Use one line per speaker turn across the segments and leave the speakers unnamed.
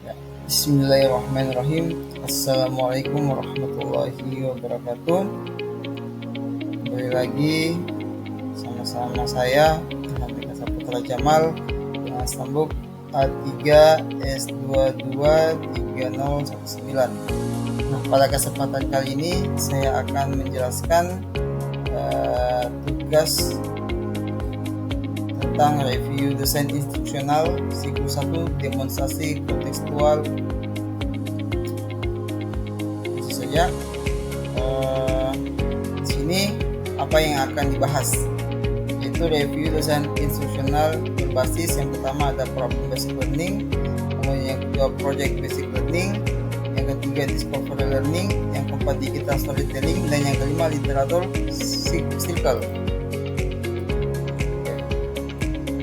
Ya. Bismillahirrahmanirrahim. Assalamualaikum warahmatullahi wabarakatuh. Kembali lagi sama-sama saya Muhammad Saputra Jamal dengan stambuk A3S223019. Nah, pada kesempatan kali ini saya akan menjelaskan tugas tentang review desain instruksional siklus 1 demonstrasi kontekstual. Tentu saja di sini apa yang akan dibahas, yaitu review desain instruksional berbasis yang pertama ada problem basic learning, kemudian yang kedua project basic learning, yang ketiga discovery learning, yang keempat digital storytelling, dan yang kelima literatur circle.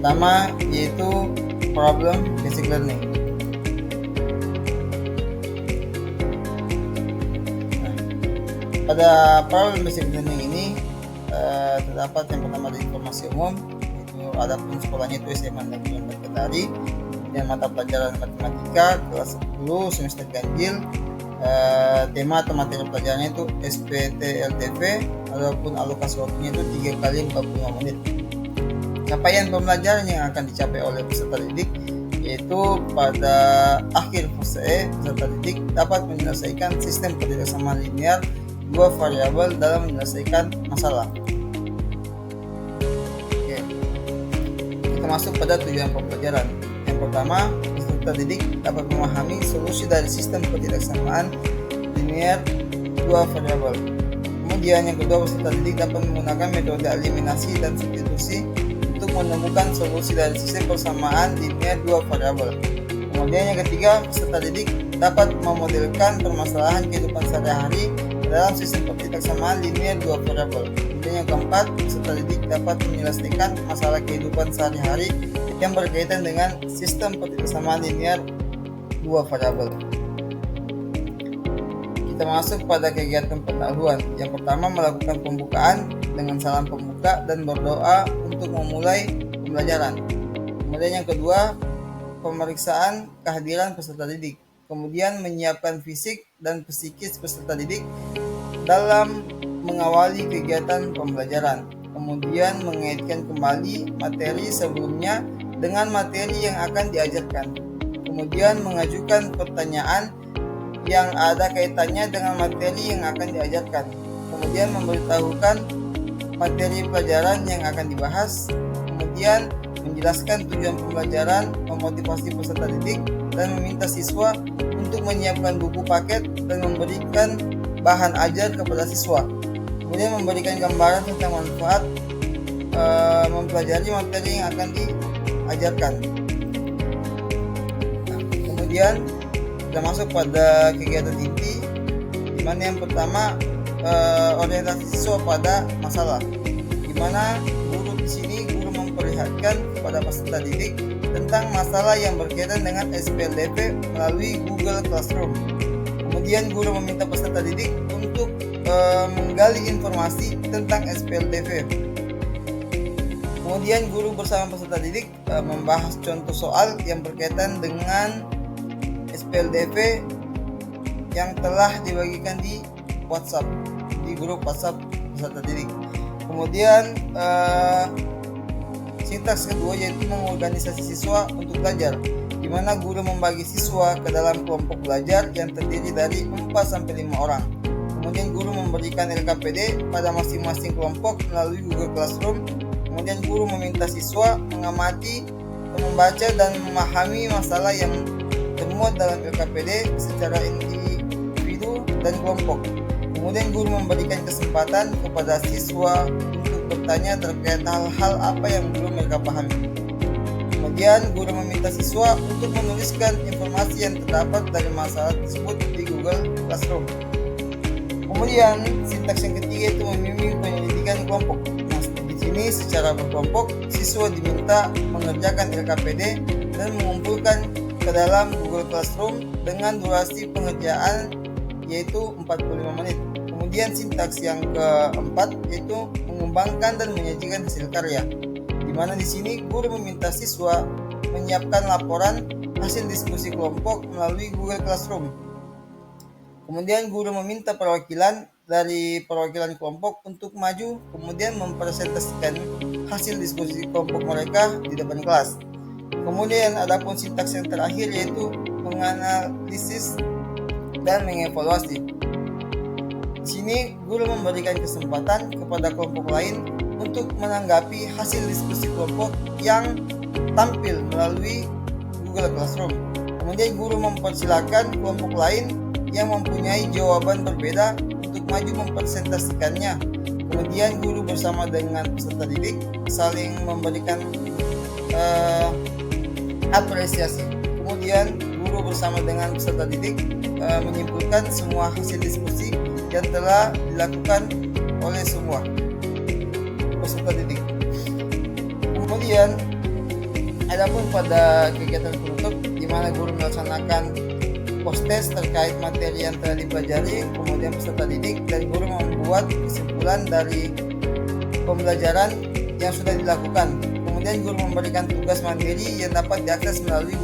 Pertama yaitu problem basic learning. Nah, pada problem basic learning ini terdapat yang pertama ada informasi umum, yaitu adapun sekolahnya itu SMA Negeri Kendari, dan mata pelajaran matematika kelas 10 semester ganjil. Tema atau materi pelajarannya itu SPTLTV, ataupun alokasi waktunya itu 3 kali 45 menit. Capaian pembelajaran yang akan dicapai oleh peserta didik yaitu pada akhir fase E, peserta didik dapat menyelesaikan sistem ketidaksamaan linear dua variabel dalam menyelesaikan masalah. Oke. Kita masuk pada tujuan pembelajaran. Yang pertama, peserta didik dapat memahami solusi dari sistem ketidaksamaan linear dua variabel. Kemudian yang kedua, peserta didik dapat menggunakan metode eliminasi dan substitusi untuk menemukan solusi dari sistem persamaan linear dua variabel. Kemudian yang ketiga, peserta didik dapat memodelkan permasalahan kehidupan sehari-hari dalam sistem ketidaksamaan linear dua variabel. Kemudian yang keempat, peserta didik dapat menyelesaikan masalah kehidupan sehari-hari yang berkaitan dengan sistem ketidaksamaan linear dua variabel. Kita masuk pada kegiatan pendahuluan. Yang pertama, melakukan pembukaan dengan salam pembuka dan berdoa untuk memulai pembelajaran. Kemudian yang kedua, pemeriksaan kehadiran peserta didik. Kemudian menyiapkan fisik dan psikis peserta didik dalam mengawali kegiatan pembelajaran. Kemudian mengaitkan kembali materi sebelumnya dengan materi yang akan diajarkan. Kemudian mengajukan pertanyaan yang ada kaitannya dengan materi yang akan diajarkan. Kemudian memberitahukan materi pelajaran yang akan dibahas. Kemudian menjelaskan tujuan pembelajaran, memotivasi peserta didik, dan meminta siswa untuk menyiapkan buku paket dan memberikan bahan ajar kepada siswa. Kemudian memberikan gambaran tentang manfaat mempelajari materi yang akan diajarkan. Nah, kemudian kita masuk pada kegiatan inti, di mana yang pertama orientasi siswa pada masalah, di mana guru di sini memperlihatkan kepada peserta didik tentang masalah yang berkaitan dengan SPLDV melalui Google Classroom. Kemudian guru meminta peserta didik untuk menggali informasi tentang SPLDV. Kemudian guru bersama peserta didik membahas contoh soal yang berkaitan dengan SPLDV yang telah dibagikan di WhatsApp, di grup WhatsApp peserta didik. Kemudian sintaks kedua yaitu mengorganisasi siswa untuk belajar, di mana guru membagi siswa ke dalam kelompok belajar yang terdiri dari 4-5 orang. Kemudian guru memberikan LKPD pada masing-masing kelompok melalui Google Classroom. Kemudian guru meminta siswa mengamati, membaca dan memahami masalah yang termuat dalam LKPD secara individu dan kelompok. Kemudian guru memberikan kesempatan kepada siswa untuk bertanya terkait hal-hal apa yang belum mereka pahami. Kemudian guru meminta siswa untuk menuliskan informasi yang terdapat dari masalah tersebut di Google Classroom. Kemudian sintaks yang ketiga itu membimbing penyelidikan kelompok. Nah, di sini secara berkelompok siswa diminta mengerjakan LKPD dan mengumpulkan ke dalam Google Classroom dengan durasi pengerjaan yaitu 45 menit. Kemudian sintaks yang keempat yaitu mengembangkan dan menyajikan hasil karya, di mana di sini guru meminta siswa menyiapkan laporan hasil diskusi kelompok melalui Google Classroom. Kemudian guru meminta perwakilan dari perwakilan kelompok untuk maju, kemudian mempresentasikan hasil diskusi kelompok mereka di depan kelas. Kemudian adapun sintaks yang terakhir yaitu menganalisis dan mengevaluasi. Di sini guru memberikan kesempatan kepada kelompok lain untuk menanggapi hasil diskusi kelompok yang tampil melalui Google Classroom. Kemudian guru mempersilakan kelompok lain yang mempunyai jawaban berbeda untuk maju mempresentasikannya. Kemudian guru bersama dengan peserta didik saling memberikan apresiasi. Kemudian guru bersama dengan peserta didik menyimpulkan semua hasil diskusi yang telah dilakukan oleh semua peserta didik. Kemudian adapun pada kegiatan penutup di mana guru melaksanakan post-test terkait materi yang telah dipelajari, kemudian peserta didik dan guru membuat kesimpulan dari pembelajaran yang sudah dilakukan. Kemudian guru memberikan tugas mandiri yang dapat diakses melalui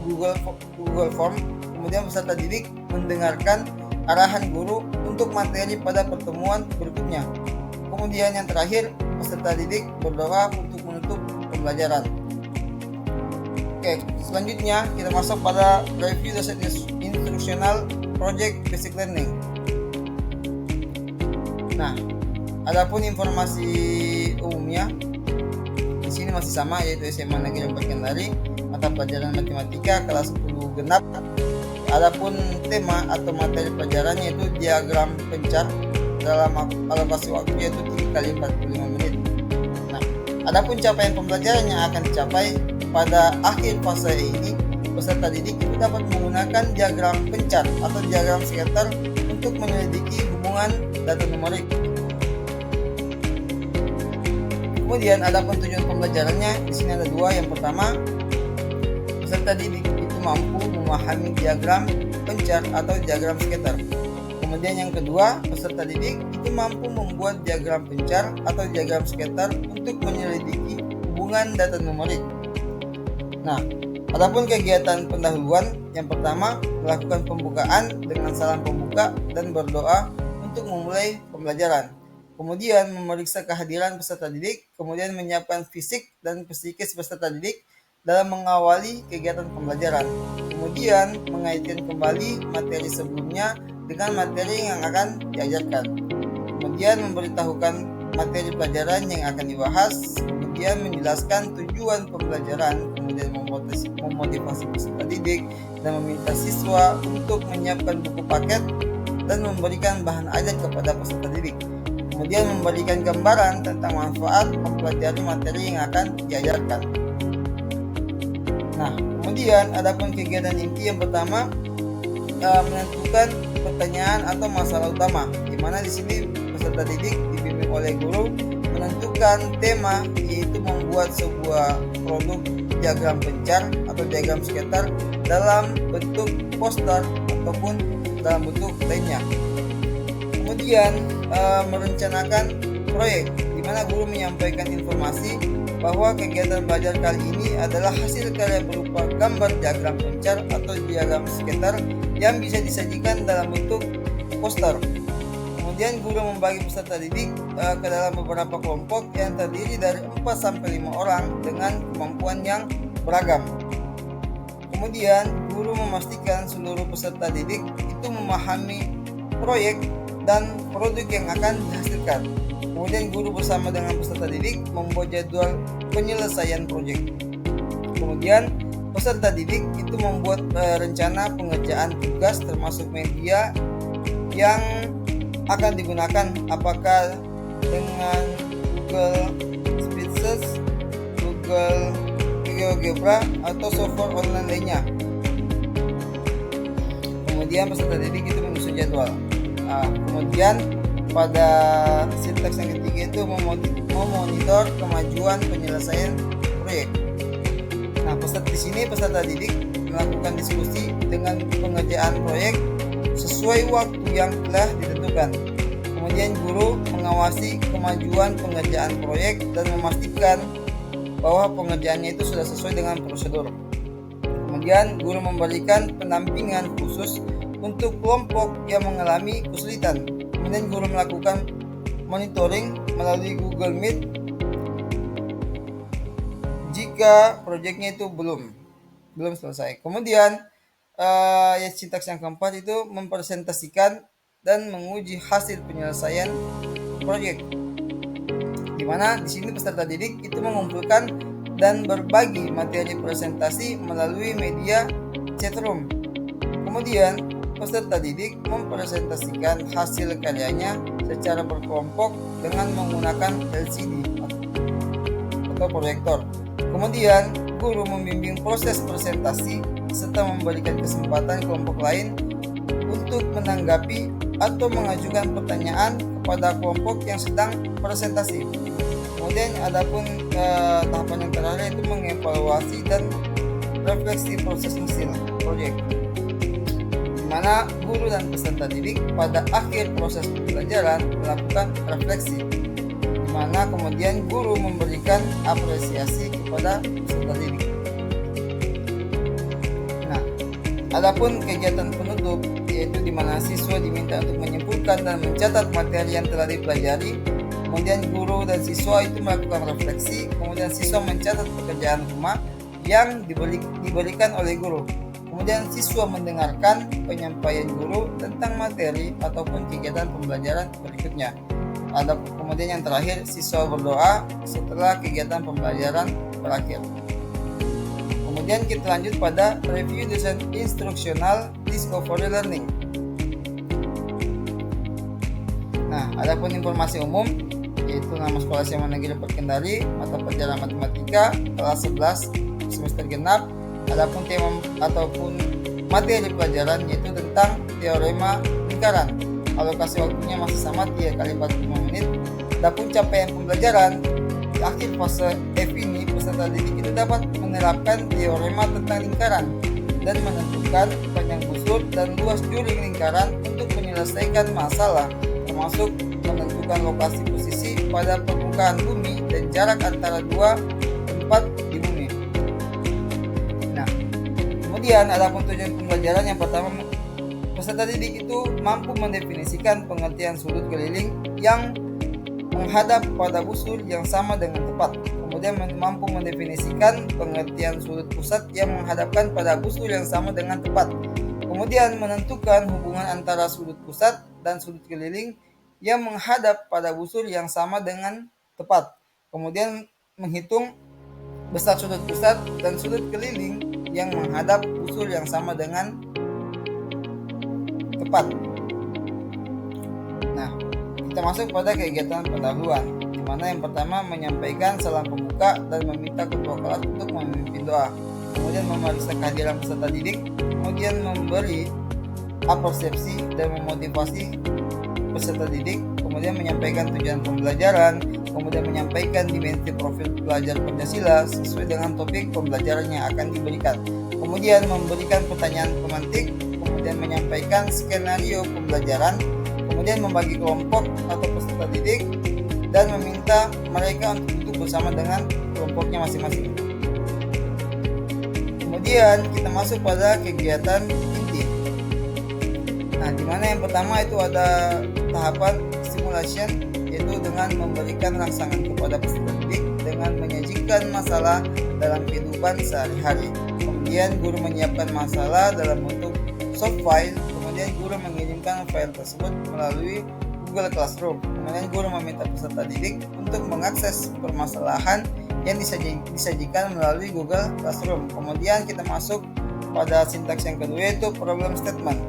Google Form. Kemudian peserta didik mendengarkan arahan guru untuk materi pada pertemuan berikutnya. Kemudian yang terakhir, peserta didik berdoa untuk menutup pembelajaran. Oke, selanjutnya kita masuk pada review dosen instruksional project basic learning. Nah, adapun informasi umumnya di sini masih sama, yaitu SMA Negeri 4 Kendari, mata pelajaran matematika kelas 10 genap. Adapun tema atau materi pelajarannya itu diagram pencar dalam alokasi waktu yaitu 3 kali 45 menit. Nah, adapun capaian pembelajaran yang akan dicapai pada akhir fase ini, peserta didik itu dapat menggunakan diagram pencar atau diagram scatter untuk menyelidiki hubungan data numerik. Kemudian adapun tujuan pembelajarannya di sini ada dua. Yang pertama, peserta didik itu mampu memahami diagram pencar atau diagram scatter. Kemudian yang kedua, peserta didik itu mampu membuat diagram pencar atau diagram scatter untuk menyelidiki hubungan data numerik. Nah, adapun kegiatan pendahuluan, yang pertama melakukan pembukaan dengan salam pembuka dan berdoa untuk memulai pembelajaran. Kemudian memeriksa kehadiran peserta didik, kemudian menyiapkan fisik dan psikis peserta didik dalam mengawali kegiatan pembelajaran. Kemudian mengaitkan kembali materi sebelumnya dengan materi yang akan diajarkan. Kemudian memberitahukan materi pelajaran yang akan dibahas, kemudian menjelaskan tujuan pembelajaran, kemudian memotivasi peserta didik dan meminta siswa untuk menyiapkan buku paket dan memberikan bahan ajar kepada peserta didik. Kemudian memberikan gambaran tentang manfaat mempelajari materi yang akan diajarkan. Nah, kemudian adapun kegiatan inti yang pertama menentukan pertanyaan atau masalah utama, di mana di sini peserta didik dibimbing oleh guru menentukan tema, yaitu membuat sebuah produk diagram pencar atau diagram scatter dalam bentuk poster ataupun dalam bentuk lainnya. Kemudian merencanakan proyek, di mana guru menyampaikan informasi bahwa kegiatan belajar kali ini adalah hasil karya berupa gambar diagram pencar atau diagram scatter yang bisa disajikan dalam bentuk poster. Kemudian guru membagi peserta didik ke dalam beberapa kelompok yang terdiri dari 4-5 orang dengan kemampuan yang beragam. Kemudian guru memastikan seluruh peserta didik itu memahami proyek dan produk yang akan dihasilkan. Kemudian guru bersama dengan peserta didik membuat jadwal penyelesaian proyek. Kemudian peserta didik itu membuat rencana pengerjaan tugas termasuk media yang akan digunakan, apakah dengan Google Speeches, Google GeoGebra atau software online lainnya. Kemudian peserta didik itu menyusun jadwal. Kemudian pada sintaks yang ketiga itu memonitor kemajuan penyelesaian proyek. Nah, di sini peserta didik melakukan diskusi dengan pengerjaan proyek sesuai waktu yang telah ditentukan. Kemudian guru mengawasi kemajuan pengerjaan proyek dan memastikan bahwa pengerjaannya itu sudah sesuai dengan prosedur. Kemudian guru memberikan pendampingan khusus untuk kelompok yang mengalami kesulitan. Kemudian guru melakukan monitoring melalui Google Meet jika proyeknya itu belum selesai. Kemudian sintaks yang keempat itu mempresentasikan dan menguji hasil penyelesaian proyek, di mana di sini peserta didik itu mengumpulkan dan berbagi materi presentasi melalui media chatroom. Kemudian peserta didik mempresentasikan hasil karyanya secara berkelompok dengan menggunakan LCD atau proyektor. Kemudian guru membimbing proses presentasi serta memberikan kesempatan kelompok lain untuk menanggapi atau mengajukan pertanyaan kepada kelompok yang sedang presentasi. Kemudian adapun tahapan yang terakhir itu mengevaluasi dan refleksi proses hasil proyek, di mana guru dan peserta didik pada akhir proses pembelajaran melakukan refleksi, di mana kemudian guru memberikan apresiasi kepada peserta didik. Nah, adapun kegiatan penutup yaitu di mana siswa diminta untuk menyimpulkan dan mencatat materi yang telah dipelajari. Kemudian guru dan siswa itu melakukan refleksi, kemudian siswa mencatat pekerjaan rumah yang diberikan oleh guru. Kemudian siswa mendengarkan penyampaian guru tentang materi ataupun kegiatan pembelajaran berikutnya. Kemudian yang terakhir, siswa berdoa setelah kegiatan pembelajaran berakhir. Kemudian kita lanjut pada review desain instruksional discovery learning. Nah, adapun informasi umum yaitu nama sekolah SMA Negeri Kendari, mata pelajaran matematika kelas 11 semester genap. Adapun tema ataupun materi pelajaran yaitu tentang teorema lingkaran. Alokasi waktunya masih sama 3 kali 45 menit. Adapun capaian pembelajaran di akhir fase F ini, peserta didik itu dapat menerapkan teorema tentang lingkaran dan menentukan panjang busur dan luas juring lingkaran untuk menyelesaikan masalah, termasuk menentukan lokasi posisi pada permukaan bumi dan jarak antara dua tempat di bumi. Nah, kemudian adapun tujuan pembelajaran yang pertama, peserta didik itu mampu mendefinisikan pengertian sudut keliling yang menghadap pada busur yang sama dengan tepat. Kemudian mampu mendefinisikan pengertian sudut pusat yang menghadapkan pada busur yang sama dengan tepat. Kemudian menentukan hubungan antara sudut pusat dan sudut keliling yang menghadap pada busur yang sama dengan tepat. Kemudian menghitung besar sudut pusat dan sudut keliling yang menghadap busur yang sama dengan tepat. Nah, kita masuk pada kegiatan pendahuluan, di mana yang pertama menyampaikan salam pembuka dan meminta ketua kelas untuk memimpin doa. Kemudian memeriksa kehadiran peserta didik, kemudian memberi persepsi dan memotivasi peserta didik, kemudian menyampaikan tujuan pembelajaran, kemudian menyampaikan dimensi profil pelajar Pancasila sesuai dengan topik pembelajaran yang akan diberikan, kemudian memberikan pertanyaan pemantik, kemudian menyampaikan skenario pembelajaran, kemudian membagi kelompok atau peserta didik dan meminta mereka untuk duduk bersama dengan kelompoknya masing-masing. Kemudian kita masuk pada kegiatan inti. Nah, di mana yang pertama itu ada tahapan simulation, yaitu dengan memberikan rangsangan kepada peserta didik dengan menyajikan masalah dalam kehidupan sehari-hari. Kemudian guru menyiapkan masalah dalam bentuk soft file, kemudian guru mengirimkan file tersebut melalui Google Classroom. Kemudian guru meminta peserta didik untuk mengakses permasalahan yang disajikan melalui Google Classroom. Kemudian kita masuk pada sintaks yang kedua, yaitu problem statement,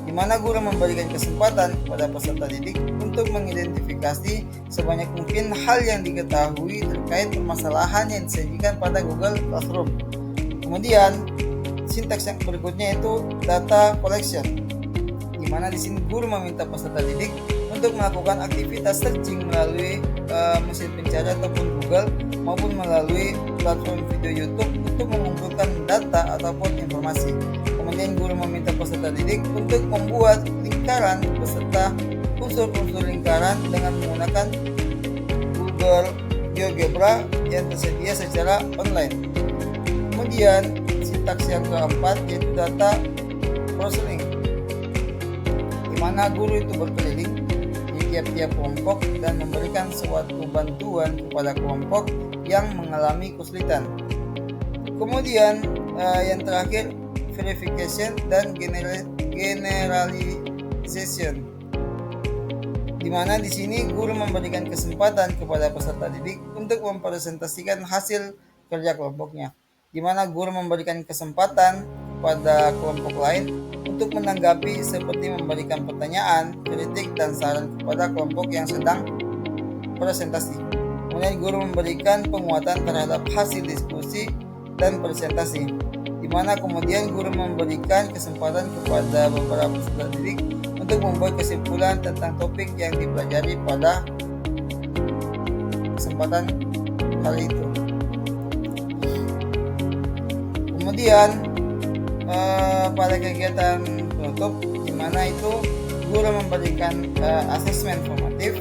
di mana guru memberikan kesempatan kepada peserta didik untuk mengidentifikasi sebanyak mungkin hal yang diketahui terkait permasalahan yang disajikan pada Google Classroom. Kemudian sintaks yang berikutnya itu data collection, di mana di sini guru meminta peserta didik untuk melakukan aktivitas searching melalui mesin pencari ataupun Google maupun melalui platform video YouTube untuk mengumpulkan data ataupun informasi. Kemudian guru meminta peserta didik untuk membuat lingkaran beserta unsur-unsur lingkaran dengan menggunakan Google GeoGebra yang tersedia secara online. Kemudian sintaks yang keempat yaitu data processing, di mana guru itu berkeliling di tiap-tiap kelompok dan memberikan suatu bantuan kepada kelompok yang mengalami kesulitan. Kemudian yang terakhir verification dan generalization, di mana di sini guru memberikan kesempatan kepada peserta didik untuk mempresentasikan hasil kerja kelompoknya, di mana guru memberikan kesempatan kepada kelompok lain untuk menanggapi seperti memberikan pertanyaan, kritik, dan saran kepada kelompok yang sedang presentasi. Kemudian guru memberikan penguatan terhadap hasil diskusi dan presentasi, di mana kemudian guru memberikan kesempatan kepada beberapa peserta didik untuk membuat kesimpulan tentang topik yang dipelajari pada kesempatan kali itu. Kemudian pada kegiatan penutup, di mana itu guru memberikan asesmen formatif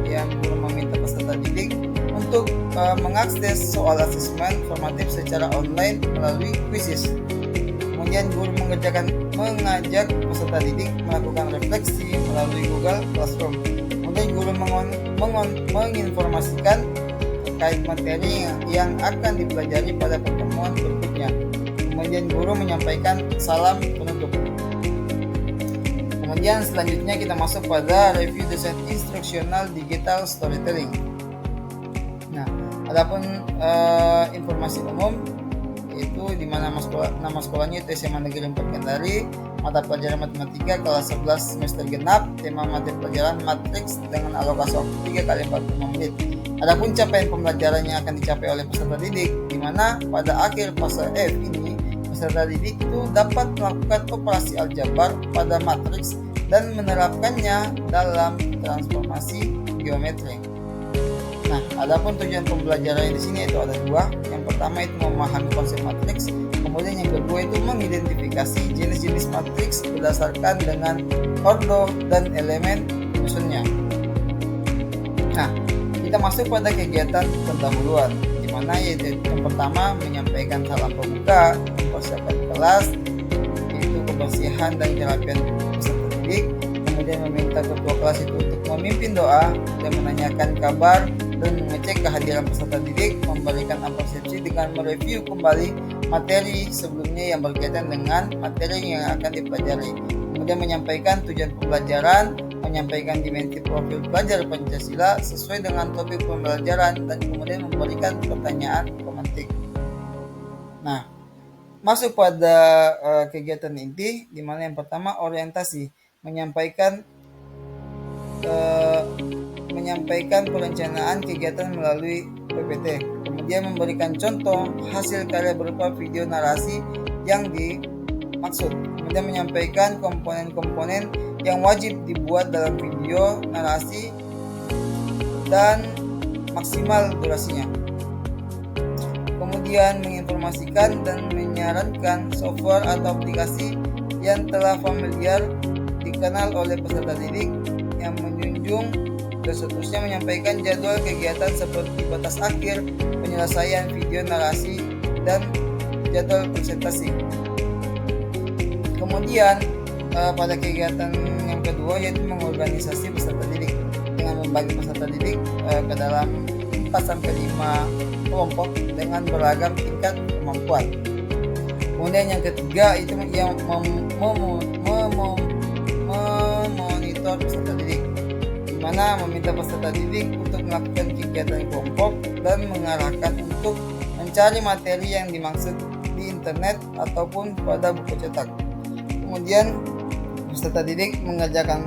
yang guru meminta peserta didik untuk mengakses soal asesmen formatif secara online melalui quizzes. Kemudian guru mengajak peserta didik melakukan refleksi melalui Google Classroom. Kemudian guru menginformasikan terkait materi yang akan dipelajari pada pertemuan berikutnya. Kemudian guru menyampaikan salam penutup. Kemudian selanjutnya kita masuk pada review desain instruksional digital storytelling. Nah, adapun informasi umum yaitu di mana nama sekolahnya itu SMA Negeri 4 Kendari, mata pelajaran matematika kelas 11 semester genap, tema mata pelajaran matriks dengan alokasi waktu 3 kali 45 menit. Adapun capaian pembelajaran yang akan dicapai oleh peserta didik, di mana pada akhir fase F ini peserta didik itu dapat melakukan operasi aljabar pada matriks dan menerapkannya dalam transformasi geometri. Nah, adapun tujuan pembelajaran di sini itu ada dua. Yang pertama itu memahami konsep matriks, kemudian yang kedua itu mengidentifikasi jenis-jenis matriks berdasarkan dengan ordo dan elemen penyusunnya. Nah, kita masuk pada kegiatan pendahuluan, di mana yaitu yang pertama menyampaikan salam pembuka, mempersiapkan kelas, yaitu kebersihan dan kerapian peserta didik. Kemudian meminta ketua kelas itu untuk memimpin doa dan menanyakan kabar dan mengecek kehadiran peserta didik, memberikan apresiasi dengan mereview kembali materi sebelumnya yang berkaitan dengan materi yang akan dipelajari. Kemudian menyampaikan tujuan pembelajaran, menyampaikan dimensi profil pelajar Pancasila sesuai dengan topik pembelajaran, dan kemudian memberikan pertanyaan pemantik. Nah, masuk pada kegiatan inti, di mana yang pertama orientasi, menyampaikan perencanaan kegiatan melalui PPT, kemudian memberikan contoh hasil karya berupa video narasi yang dimaksud, kemudian menyampaikan komponen-komponen yang wajib dibuat dalam video narasi dan maksimal durasinya. Kemudian menginformasikan dan menyarankan software atau aplikasi yang telah familiar dikenal oleh peserta didik yang menjunjung, dan seterusnya menyampaikan jadwal kegiatan seperti batas akhir, penyelesaian video narasi, dan jadwal presentasi. Kemudian pada kegiatan yang kedua yaitu mengorganisasi peserta didik dengan membagi peserta didik ke dalam 4-5 kelompok dengan beragam tingkat kemampuan. Kemudian yang ketiga itu yang memonitor peserta didik, di mana meminta peserta didik untuk melakukan kegiatan kelompok dan mengarahkan untuk mencari materi yang dimaksud di internet ataupun pada buku cetak. Kemudian peserta didik mengerjakan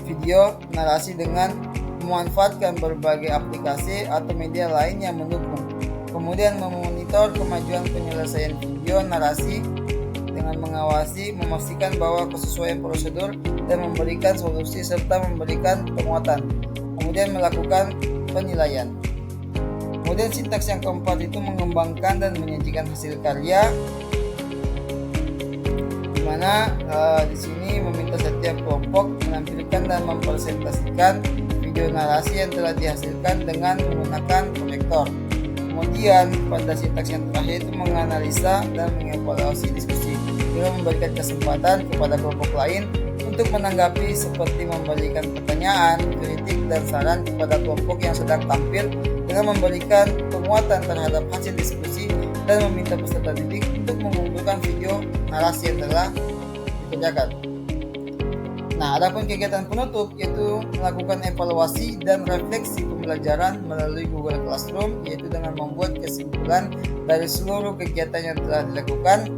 video narasi dengan memanfaatkan berbagai aplikasi atau media lain yang mendukung. Kemudian memonitor kemajuan penyelesaian video narasi dengan mengawasi, memastikan bahwa kesesuaian prosedur dan memberikan solusi serta memberikan penguatan. Kemudian melakukan penilaian. Kemudian sintaks yang keempat itu mengembangkan dan menyajikan hasil karya, di mana di sini meminta setiap kelompok menampilkan dan mempresentasikan video narasi yang telah dihasilkan dengan menggunakan proyektor. Kemudian pada sintaks yang terakhir itu menganalisa dan mengevaluasi diskusi dengan memberikan kesempatan kepada kelompok lain untuk menanggapi seperti memberikan pertanyaan, kritik, dan saran kepada kelompok yang sedang tampil dengan memberikan penguatan terhadap hasil diskusi dan meminta peserta didik untuk mengumpulkan video narasi yang telah dikerjakan. Nah, adapun kegiatan penutup yaitu melakukan evaluasi dan refleksi pembelajaran melalui Google Classroom, yaitu dengan membuat kesimpulan dari seluruh kegiatan yang telah dilakukan,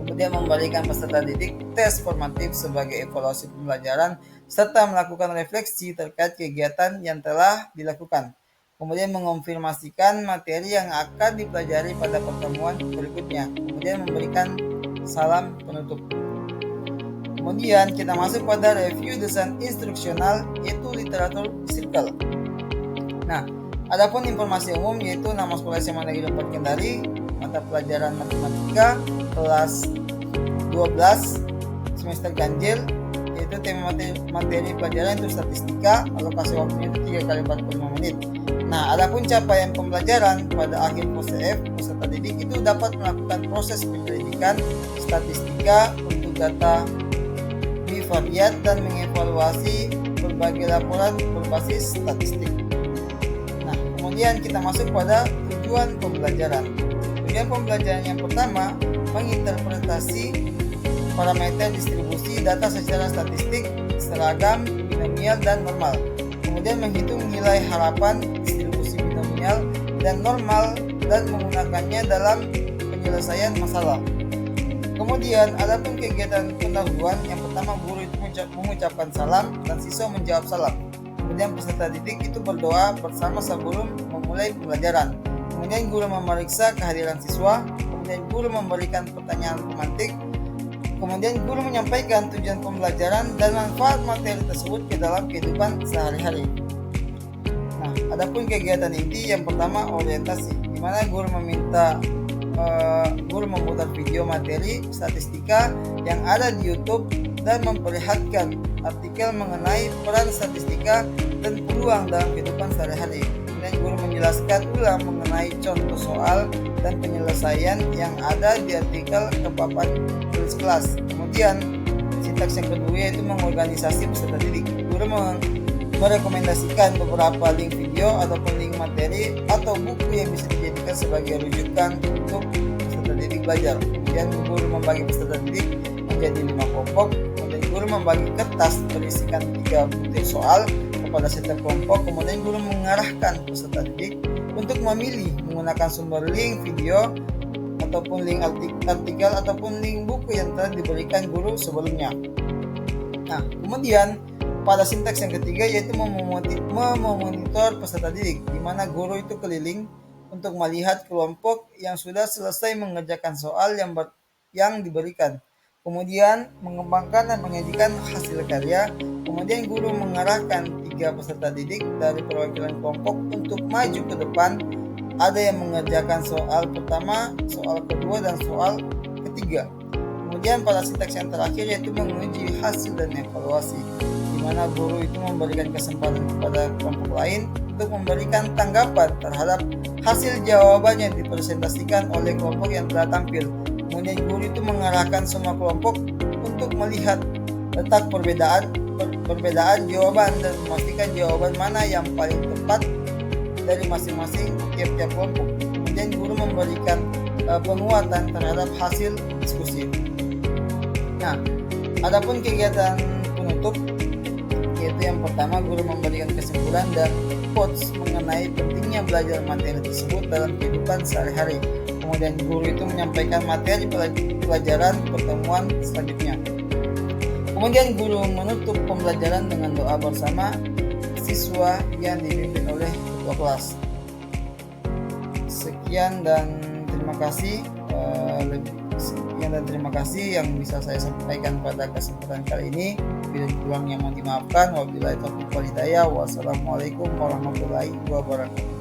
kemudian memberikan peserta didik tes formatif sebagai evaluasi pembelajaran serta melakukan refleksi terkait kegiatan yang telah dilakukan. Kemudian mengonfirmasikan materi yang akan dipelajari pada pertemuan berikutnya. Kemudian memberikan salam penutup. Kemudian kita masuk pada review desain instruksional, yaitu literatur circle. Nah, adapun informasi umum yaitu nama sekolah SMA Negeri 4 Kendari, mata pelajaran matematika kelas 12 semester ganjil, yaitu tema materi pelajaran itu statistika, alokasi waktunya itu 3 kali 45 menit. Nah, adapun capaian pembelajaran pada akhir POSEF, peserta didik itu dapat melakukan proses penyelidikan statistika untuk data bivariat dan mengevaluasi berbagai laporan berbasis statistik. Nah, kemudian kita masuk pada tujuan pembelajaran. Tujuan pembelajaran yang pertama, menginterpretasi parameter distribusi data secara statistik, seragam, binomial, dan normal. Kemudian menghitung nilai harapan distribusi binomial dan normal dan menggunakannya dalam penyelesaian masalah. Kemudian adapun kegiatan pendahuluan, yang pertama guru itu mengucapkan salam dan siswa menjawab salam. Kemudian peserta didik itu berdoa bersama sebelum memulai pembelajaran. Kemudian guru memeriksa kehadiran siswa. Kemudian guru memberikan pertanyaan pemantik. Kemudian guru menyampaikan tujuan pembelajaran dan manfaat materi tersebut ke dalam kehidupan sehari-hari. Nah, adapun kegiatan inti yang pertama orientasi, di mana guru meminta guru memutar video materi statistika yang ada di YouTube dan memperlihatkan artikel mengenai peran statistika dan peluang dalam kehidupan sehari-hari. Kemudian guru menjelaskan ulang mengenai contoh soal dan penyelesaian yang ada di artikel ke papan tulis kelas. Kemudian sintaks yang kedua yaitu mengorganisasi peserta didik. Guru merekomendasikan beberapa link video ataupun link materi atau buku yang bisa dijadikan sebagai rujukan untuk peserta didik belajar. Kemudian guru membagi peserta didik menjadi 5 kelompok. Kemudian guru membagi kertas berisikan 3 butir soal kepada setiap kelompok. Kemudian guru mengarahkan peserta didik untuk memilih menggunakan sumber link video ataupun link artikel ataupun link buku yang telah diberikan guru sebelumnya. Nah, kemudian pada sintaks yang ketiga yaitu memonitor peserta didik, di mana guru itu keliling untuk melihat kelompok yang sudah selesai mengerjakan soal yang diberikan. Kemudian mengembangkan dan menyajikan hasil karya. Kemudian guru mengarahkan 3 peserta didik dari perwakilan kelompok untuk maju ke depan. Ada yang mengerjakan soal pertama, soal kedua, dan soal ketiga. Kemudian pada sintaks yang terakhir yaitu menguji hasil dan evaluasi, di mana guru itu memberikan kesempatan kepada kelompok lain untuk memberikan tanggapan terhadap hasil jawaban yang dipresentasikan oleh kelompok yang telah tampil. Kemudian guru itu mengarahkan semua kelompok untuk melihat letak perbedaan jawaban dan memastikan jawaban mana yang paling tepat dari masing-masing tiap-tiap kelompok. Kemudian guru memberikan penguatan terhadap hasil diskusi. Nah, adapun kegiatan penutup yaitu yang pertama guru memberikan kesimpulan dan quotes mengenai pentingnya belajar materi tersebut dalam kehidupan sehari-hari. Kemudian guru itu menyampaikan materi pelajaran pertemuan selanjutnya. Kemudian guru menutup pembelajaran dengan doa bersama siswa yang dipimpin oleh ketua kelas. Sekian dan terima kasih. Terima kasih yang bisa saya sampaikan pada kesempatan kali ini. Bila kurang yang mohon dimaafkan. Wabillahi taufiq wal hidayah. Wassalamualaikum warahmatullahi wabarakatuh.